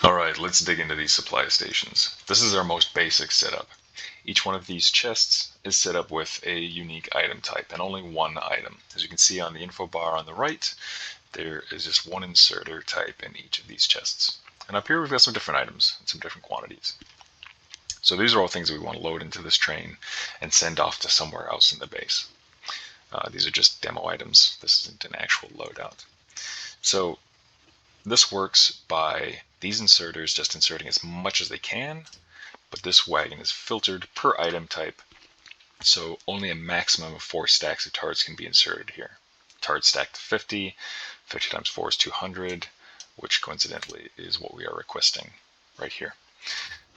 Alright, let's dig into these supply stations. This is our most basic setup. Each one of these chests is set up with a unique item type and only one item. As you can see on the info bar on the right, there is just one inserter type in each of these chests. And up here we've got some different items and some different quantities. So these are all things we want to load into this train and send off to somewhere else in the base. These are just demo items. This isn't an actual loadout. So this works by these inserters just inserting as much as they can, but this wagon is filtered per item type, so only a maximum of 4 stacks of turrets can be inserted here. Turret stacked 50, 50 times 4 is 200, which coincidentally is what we are requesting right here.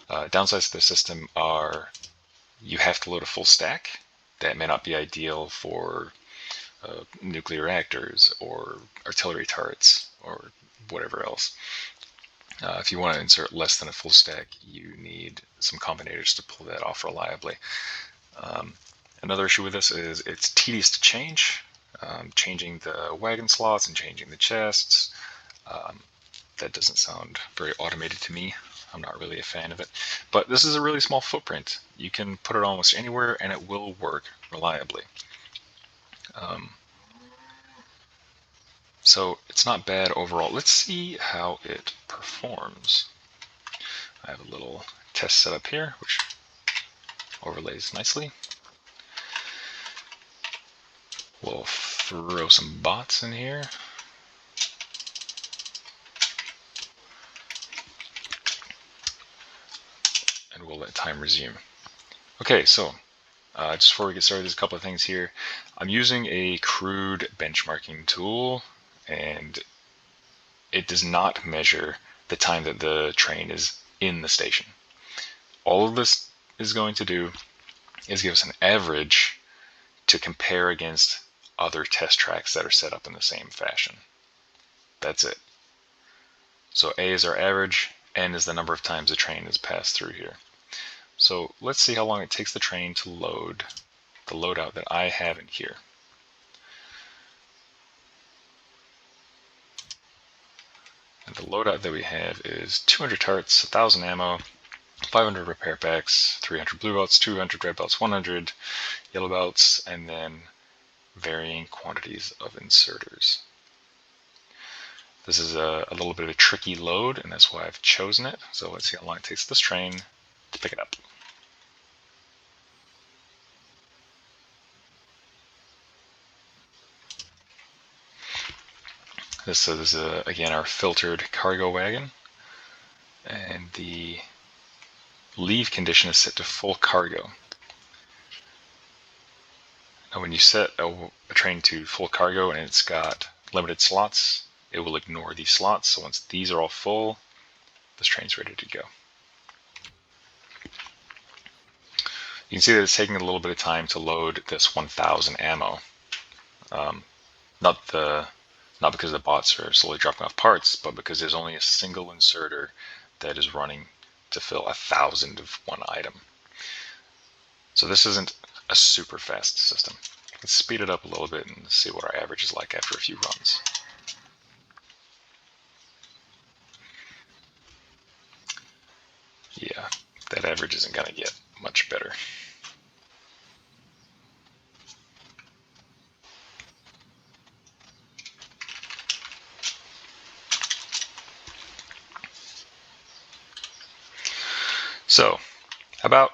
Downsides to the system are you have to load a full stack. That may not be ideal for nuclear reactors or artillery turrets or whatever else. If you want to insert less than a full stack, you need some combinators to pull that off reliably. Another issue with this is it's tedious to change. Changing the wagon slots and changing the chests. That doesn't sound very automated to me. I'm not really a fan of it. But this is a really small footprint. You can put it almost anywhere and it will work reliably. So it's not bad overall. Let's see how it performs. I have a little test set up here, which overlays nicely. We'll throw some bots in here. And we'll let time resume. Okay, so just before we get started, there's a couple of things here. I'm using a crude benchmarking tool, and it does not measure the time that the train is in the station. All of this is going to do is give us an average to compare against other test tracks that are set up in the same fashion. That's it. So A is our average, N is the number of times the train has passed through here. So let's see how long it takes the train to load the loadout that I have in here. And the loadout that we have is 200 turrets, 1,000 ammo, 500 repair packs, 300 blue belts, 200 red belts, 100 yellow belts, and then varying quantities of inserters. This is a little bit of a tricky load, and that's why I've chosen it. So let's see how long it takes this train to pick it up. This is, again, our filtered cargo wagon, and the leave condition is set to full cargo. Now when you set a train to full cargo and it's got limited slots, it will ignore these slots. So once these are all full, this train's ready to go. You can see that it's taking a little bit of time to load this 1,000 ammo. Not because the bots are slowly dropping off parts, but because there's only a single inserter that is running to fill 1,000 of one item. So this isn't a super fast system. Let's speed it up a little bit and see what our average is like after a few runs. Yeah, that average isn't going to get much better. So, about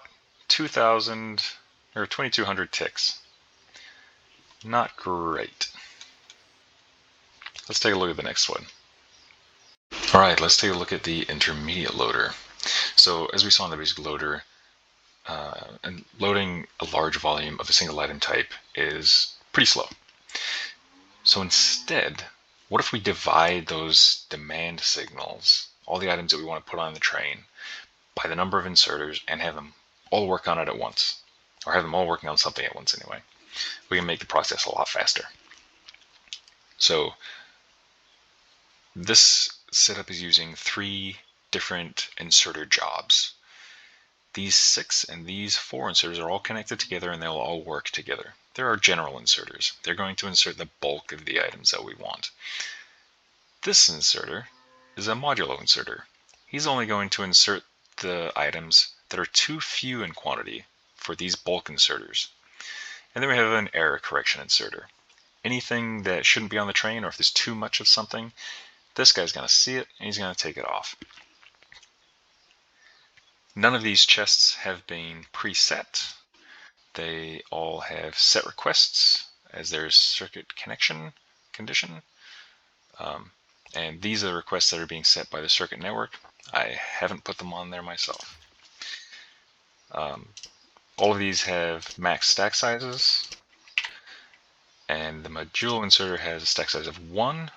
2,000 or 2,200 ticks. Not great. Let's take a look at the next one. Alright, let's take a look at the intermediate loader. So, as we saw in the basic loader, and loading a large volume of a single item type is pretty slow. So instead, what if we divide those demand signals, all the items that we want to put on the train, by the number of inserters and have them all work on it at once, or have them all working on something at once anyway. We can make the process a lot faster. So this setup is using 3 different inserter jobs. These 6 and these 4 inserters are all connected together and they'll all work together. There are general inserters. They're going to insert the bulk of the items that we want. This inserter is a modulo inserter. he's only going to insert the items that are too few in quantity for these bulk inserters. And then we have an error correction inserter. Anything that shouldn't be on the train, or if there's too much of something, this guy's going to see it and he's going to take it off. None of these chests have been preset. They all have set requests as their circuit connection condition. And these are the requests that are being set by the circuit network. I haven't put them on there myself. All of these have max stack sizes, and the modulo inserter has a stack size of 1,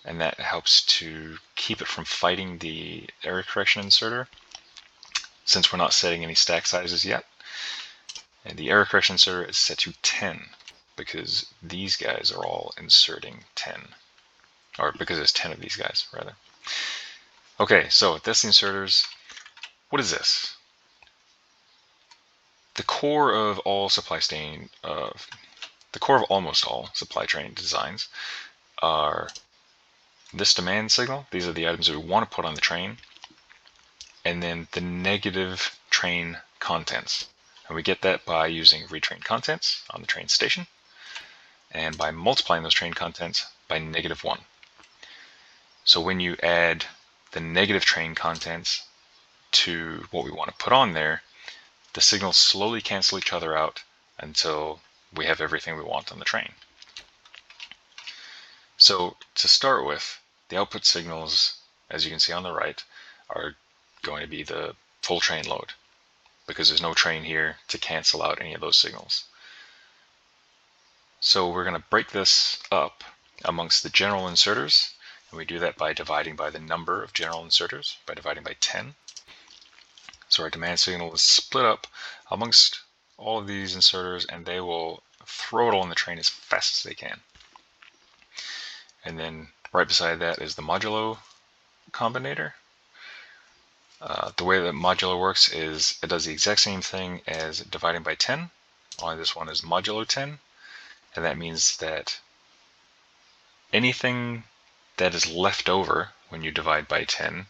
and that helps to keep it from fighting the error correction inserter, since we're not setting any stack sizes yet. And the error correction inserter is set to 10, because these guys are all inserting 10. Or because there's 10 of these guys, rather. Okay, so that's the inserters. What is this? The core of almost all supply train designs are this demand signal. These are the items that we want to put on the train, and then the negative train contents. And we get that by using retrain contents on the train station, and by multiplying those train contents by -1. So when you add the negative train contents to what we want to put on there, the signals slowly cancel each other out until we have everything we want on the train. So to start with, the output signals, as you can see on the right, are going to be the full train load, because there's no train here to cancel out any of those signals. So we're going to break this up amongst the general inserters, and we do that by dividing by the number of general inserters, by dividing by 10. So our demand signal is split up amongst all of these inserters, and they will throw it all in the train as fast as they can. And then right beside that is the modulo combinator. The way that modulo works is it does the exact same thing as dividing by 10, only this one is modulo 10, and that means that anything that is left over when you divide by 10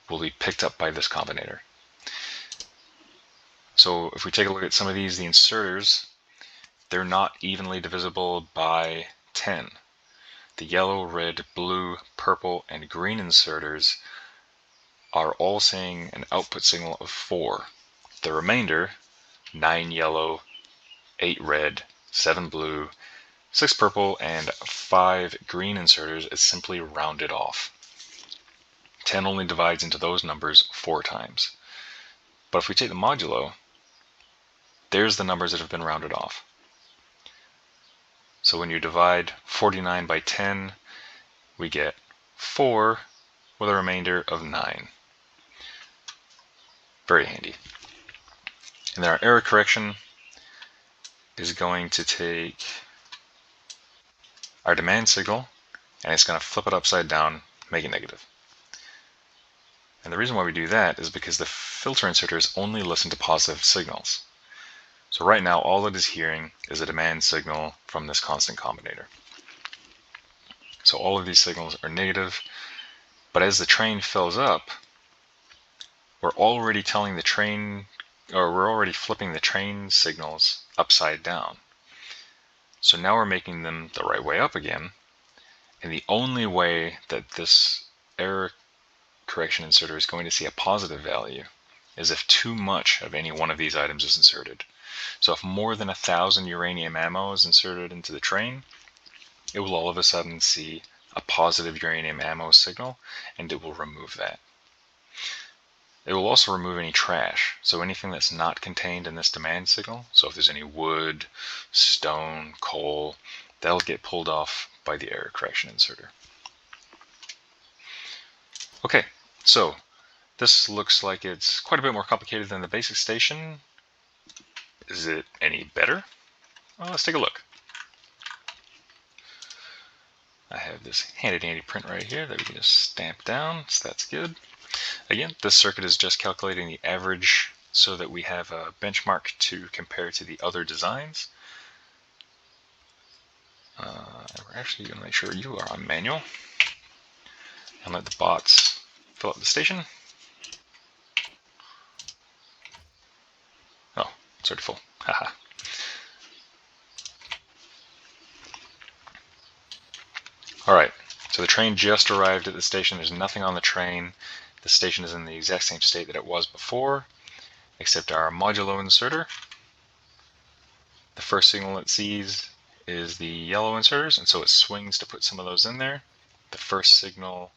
will be picked up by this combinator. So if we take a look at some of these, the inserters, they're not evenly divisible by 10. The yellow, red, blue, purple, and green inserters are all saying an output signal of 4. The remainder, 9 yellow, 8 red, 7 blue, 6 purple, and 5 green inserters, is simply rounded off. 10 only divides into those numbers 4 times. But if we take the modulo, there's the numbers that have been rounded off. So when you divide 49 by 10, we get 4 with a remainder of 9. Very handy. And then our error correction is going to take our demand signal, and it's going to flip it upside down, make it negative. And the reason why we do that is because the filter inserters only listen to positive signals. So right now, all it is hearing is a demand signal from this constant combinator. So all of these signals are negative, but as the train fills up, we're already telling the train, or we're already flipping the train signals upside down. So now we're making them the right way up again, and the only way that this error correction inserter is going to see a positive value is if too much of any one of these items is inserted. So if more than 1,000 uranium ammo is inserted into the train, it will all of a sudden see a positive uranium ammo signal, and it will remove that. It will also remove any trash, so anything that's not contained in this demand signal, so if there's any wood, stone, coal, that'll get pulled off by the error correction inserter. Okay, so this looks like it's quite a bit more complicated than the basic station. Is it any better? Well, let's take a look. I have this handy dandy print right here that we can just stamp down, so that's good. Again, this circuit is just calculating the average so that we have a benchmark to compare to the other designs. We're actually going to make sure you are on manual and let the bots fill up the station. Oh, it's already full. Haha. Alright, so the train just arrived at the station. There's nothing on the train. The station is in the exact same state that it was before, except our modulo inserter. The first signal it sees is the yellow inserters, and so it swings to put some of those in there. The first signal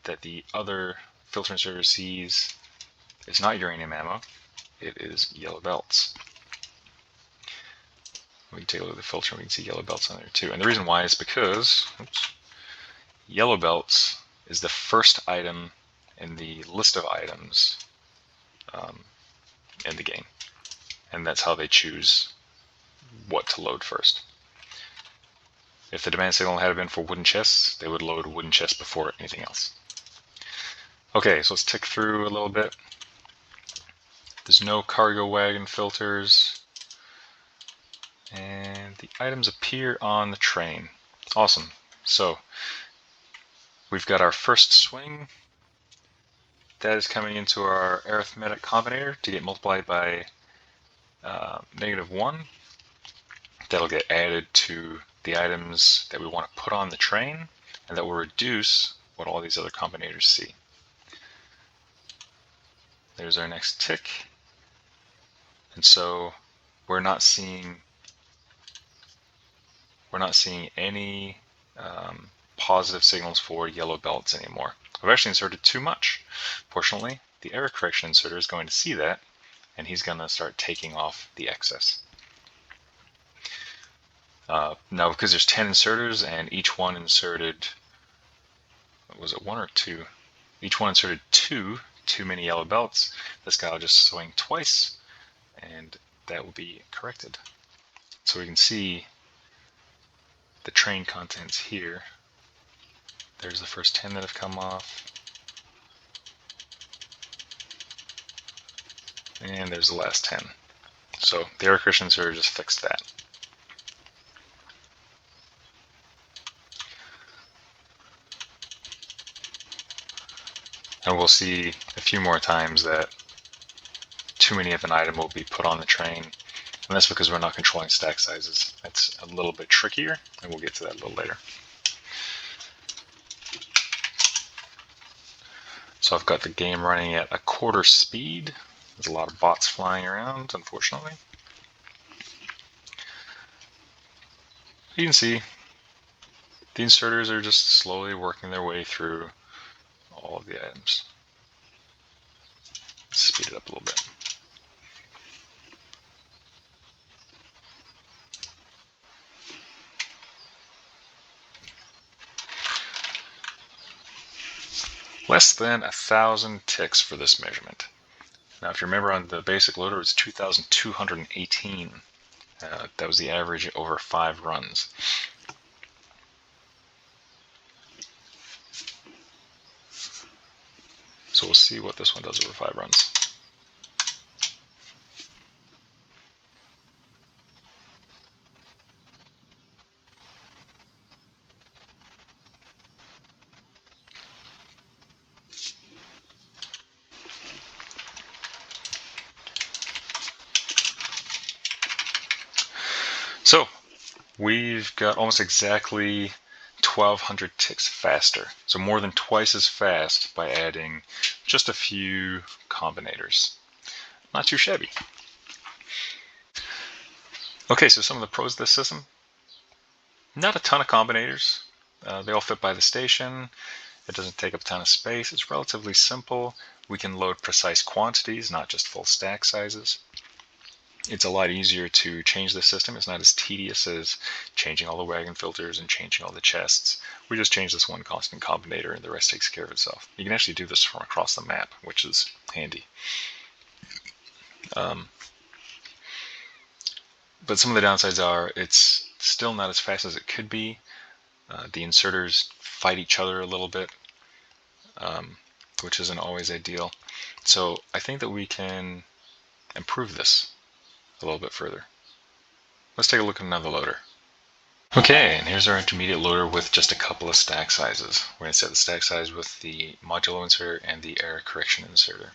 that the other filter inserter sees is not uranium ammo, it is yellow belts. We can take a look at the filter and we can see yellow belts on there too. And the reason why is because yellow belts is the first item in the list of items in the game. And that's how they choose what to load first. If the demand signal had been for wooden chests, they would load wooden chests before anything else. Okay, so let's tick through a little bit. There's no cargo wagon filters. And the items appear on the train. Awesome. So we've got our first swing. That is coming into our arithmetic combinator to get multiplied by -1. That'll get added to the items that we want to put on the train, and that will reduce what all these other combinators see. There's our next tick. And so we're not seeing any positive signals for yellow belts anymore. I've actually inserted too much. Fortunately, the error correction inserter is going to see that, and he's going to start taking off the excess. Now, because there's 10 inserters and each one inserted, was it 1 or 2? Each one inserted too many yellow belts. This guy will just swing twice, and that will be corrected. So we can see the train contents here. There's the first 10 that have come off. And there's the last 10. So the error correction inserter just fixed that. And we'll see a few more times that too many of an item will be put on the train. And that's because we're not controlling stack sizes. That's a little bit trickier, and we'll get to that a little later. So I've got the game running at 1/4 speed. There's a lot of bots flying around, unfortunately. You can see the inserters are just slowly working their way through all of the items. Let's speed it up a little bit. Less than 1,000 ticks for this measurement. Now, if you remember on the basic loader, it's 2,218. That was the average over 5 runs. So we'll see what this one does over 5 runs. So we've got almost exactly 1,200 ticks faster. So more than twice as fast by adding just a few combinators. Not too shabby. Okay, so some of the pros of this system. Not a ton of combinators. They all fit by the station. It doesn't take up a ton of space. It's relatively simple. We can load precise quantities, not just full stack sizes. It's a lot easier to change the system. It's not as tedious as changing all the wagon filters and changing all the chests. We just change this one constant combinator and the rest takes care of itself. You can actually do this from across the map, which is handy. But some of the downsides are it's still not as fast as it could be. The inserters fight each other a little bit, which isn't always ideal. So I think that we can improve this a little bit further. Let's take a look at another loader. Okay, and here's our intermediate loader with just a couple of stack sizes. We're going to set the stack size with the modulo inserter and the error correction inserter.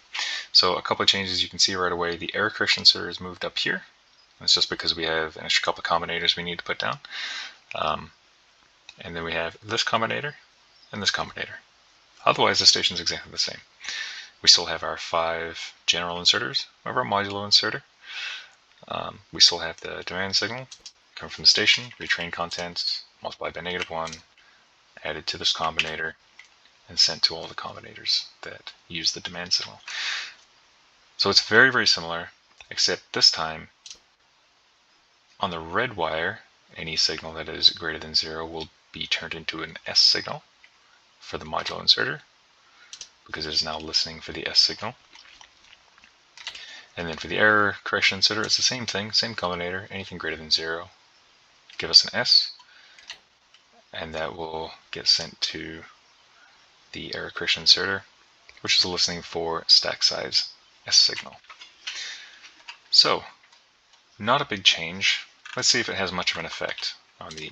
So a couple of changes you can see right away. The error correction inserter is moved up here. That's just because we have an extra couple of combinators we need to put down. And then we have this combinator and this combinator. Otherwise, the station is exactly the same. We still have our 5 general inserters. We have our modulo inserter. We still have the demand signal come from the station, retrain content, multiplied by -1, added to this combinator, and sent to all the combinators that use the demand signal. So it's very, very similar, except this time on the red wire, any signal that is greater than 0 will be turned into an S signal for the modulo inserter, because it is now listening for the S signal. And then for the error correction inserter, it's the same thing, same combinator, anything greater than 0, give us an S, and that will get sent to the error correction inserter, which is listening for stack size S signal. So, not a big change. Let's see if it has much of an effect on the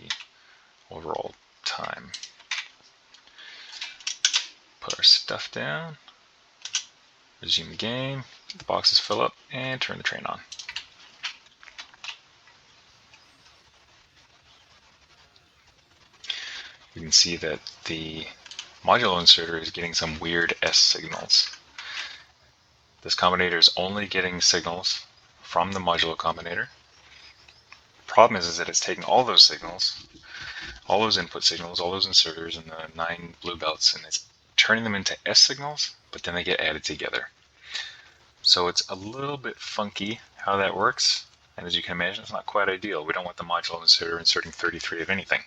overall time. Put our stuff down, resume the game, the boxes fill up, and turn the train on. You can see that the modulo inserter is getting some weird S signals. This combinator is only getting signals from the modulo combinator. The problem is that it's taking all those signals, all those input signals, all those inserters and the 9 blue belts, and it's turning them into S signals, but then they get added together. So it's a little bit funky how that works, and as you can imagine, it's not quite ideal. We don't want the modulo inserter inserting 33 of anything.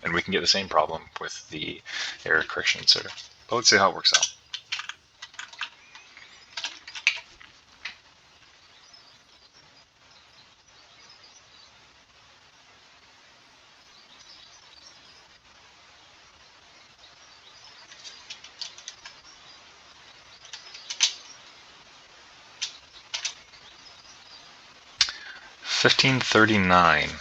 And we can get the same problem with the error correction inserter. But let's see how it works out. $15.39.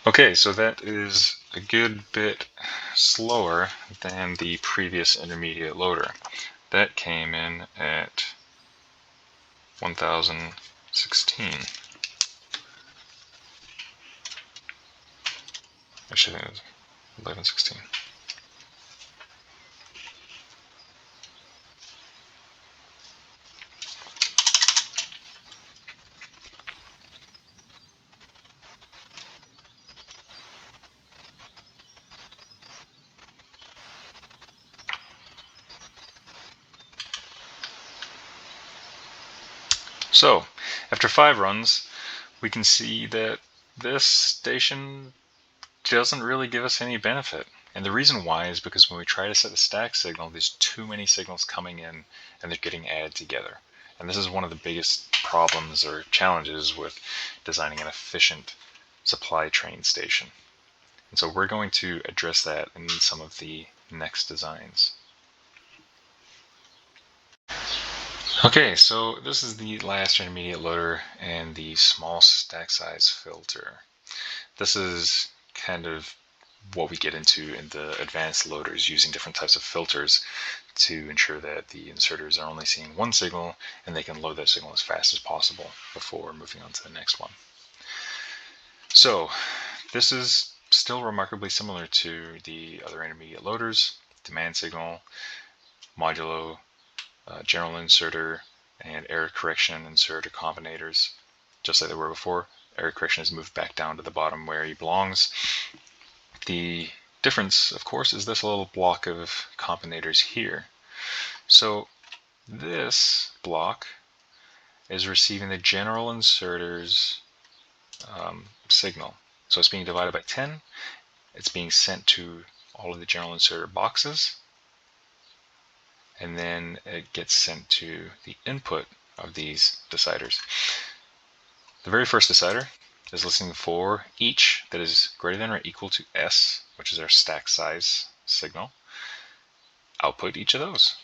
Okay, so that is a good bit slower than the previous intermediate loader. That came in at 1016. Actually, I think it was 1116. So, after 5 runs, we can see that this station doesn't really give us any benefit. And the reason why is because when we try to set the stack signal, there's too many signals coming in and they're getting added together. And this is one of the biggest problems or challenges with designing an efficient supply train station. And so we're going to address that in some of the next designs. Okay, so this is the last intermediate loader and the small stack size filter. This is kind of what we get into in the advanced loaders, using different types of filters to ensure that the inserters are only seeing one signal and they can load that signal as fast as possible before moving on to the next one. So this is still remarkably similar to the other intermediate loaders: demand signal, modulo, general inserter, and error correction inserter combinators. Just like they were before, error correction is moved back down to the bottom where he belongs. The difference, of course, is this little block of combinators here. So this block is receiving the general inserter's signal. So it's being divided by 10. It's being sent to all of the general inserter boxes, and then it gets sent to the input of these deciders. The very first decider is listening for each that is greater than or equal to S, which is our stack size signal. Output each of those.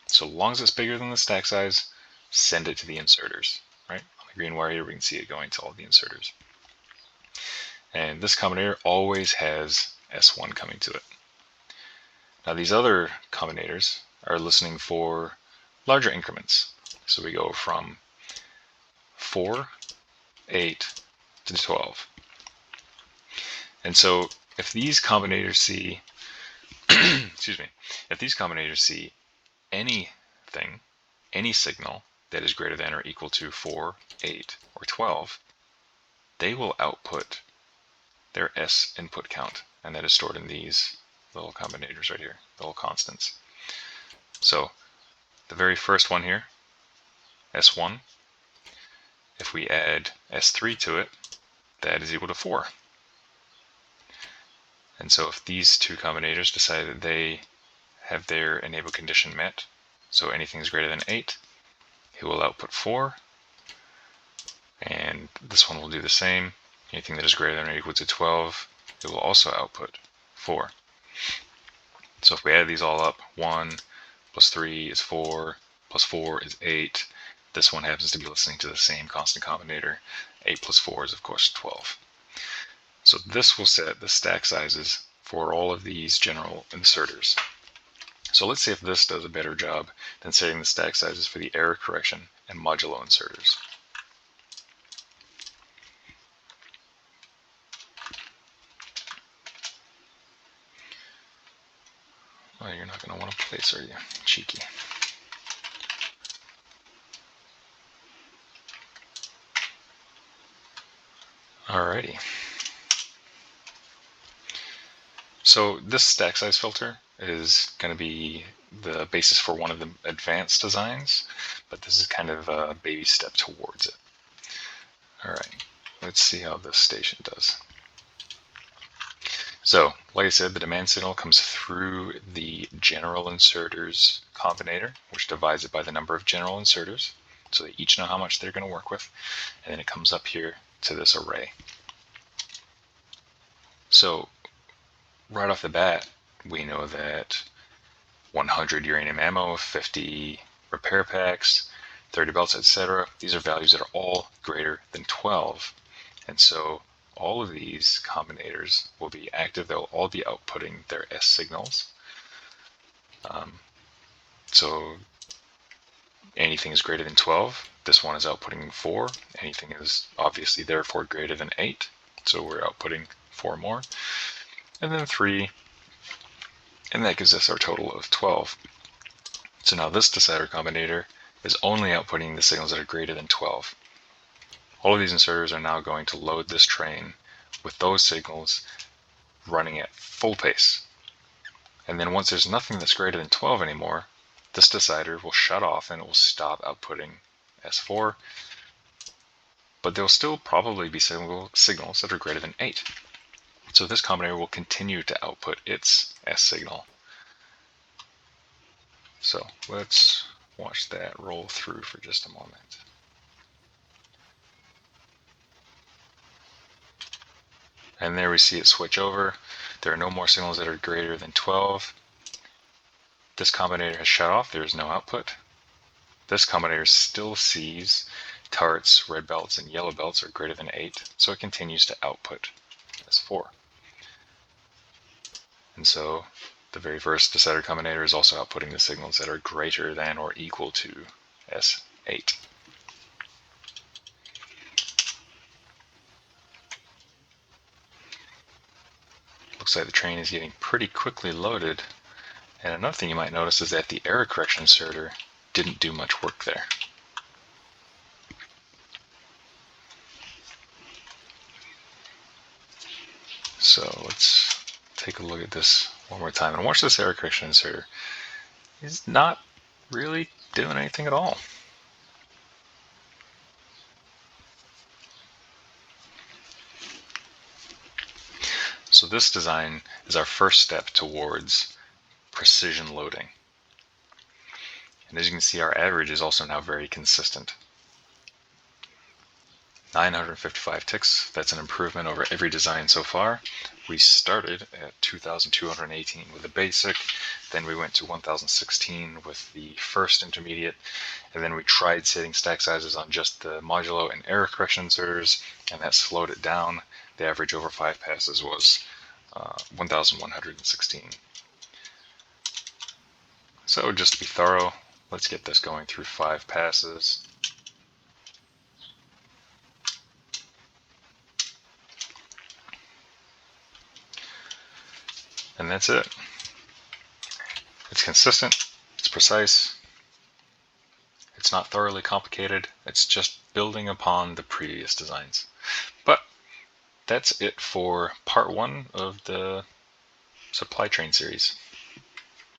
So long as it's bigger than the stack size, send it to the inserters. Right? On the green wire here, we can see it going to all the inserters. And this combinator always has S1 coming to it. Now these other combinators are listening for larger increments. So we go from 4, 8 to 12. And so if these combinators see, excuse me, if these combinators see anything, any signal that is greater than or equal to 4, 8, or 12, they will output their S input count, and that is stored in these little combinators right here, little constants. So the very first one here, S1, if we add S3 to it, that is equal to 4. And so if these two combinators decide that they have their enable condition met, so anything is greater than 8, it will output 4, and this one will do the same. Anything that is greater than or equal to 12, it will also output 4. So if we add these all up, 1 plus 3 is 4, plus 4 is 8. This one happens to be listening to the same constant combinator. 8 plus 4 is, of course, 12. So this will set the stack sizes for all of these general inserters. So let's see if this does a better job than setting the stack sizes for the error correction and modulo inserters. Oh, you're not going to want to place, are you? Cheeky. Alrighty. So this stack size filter is going to be the basis for one of the advanced designs, but this is kind of a baby step towards it. Alright, let's see how this station does. So, like I said, the demand signal comes through the general inserters combinator, which divides it by the number of general inserters, so they each know how much they're going to work with, and then it comes up here to this array. So, right off the bat, we know that 100 uranium ammo, 50 repair packs, 30 belts, etc. These are values that are all greater than 12. And so all of these combinators will be active. They'll all be outputting their S signals. So anything is greater than 12. This one is outputting 4. Anything is obviously therefore greater than 8. So we're outputting 4 more. And then 3. And that gives us our total of 12. So now this decider combinator is only outputting the signals that are greater than 12. All of these inserters are now going to load this train with those signals running at full pace. And then once there's nothing that's greater than 12 anymore, this decider will shut off and it will stop outputting S4, but there'll still probably be signals that are greater than 8. So this combinator will continue to output its S signal. So let's watch that roll through for just a moment. And there we see it switch over. There are no more signals that are greater than 12. This combinator has shut off. There is no output. This combinator still sees tarts, red belts, and yellow belts are greater than 8, so it continues to output S4. And so the very first decider combinator is also outputting the signals that are greater than or equal to S8. Looks like the train is getting pretty quickly loaded. And another thing you might notice is that the error correction inserter didn't do much work there. So let's take a look at this one more time and watch this error correction inserter. It's not really doing anything at all. So this design is our first step towards precision loading. And as you can see, our average is also now very consistent. 955 ticks, that's an improvement over every design so far. We started at 2218 with the basic, then we went to 1016 with the first intermediate, and then we tried setting stack sizes on just the modulo and error correction inserters, and that slowed it down. The average over 5 passes was 1,116. So just to be thorough, let's get this going through 5 passes. And that's it. It's consistent, it's precise, it's not thoroughly complicated, it's just building upon the previous designs. But that's it for part 1 of the supply train series.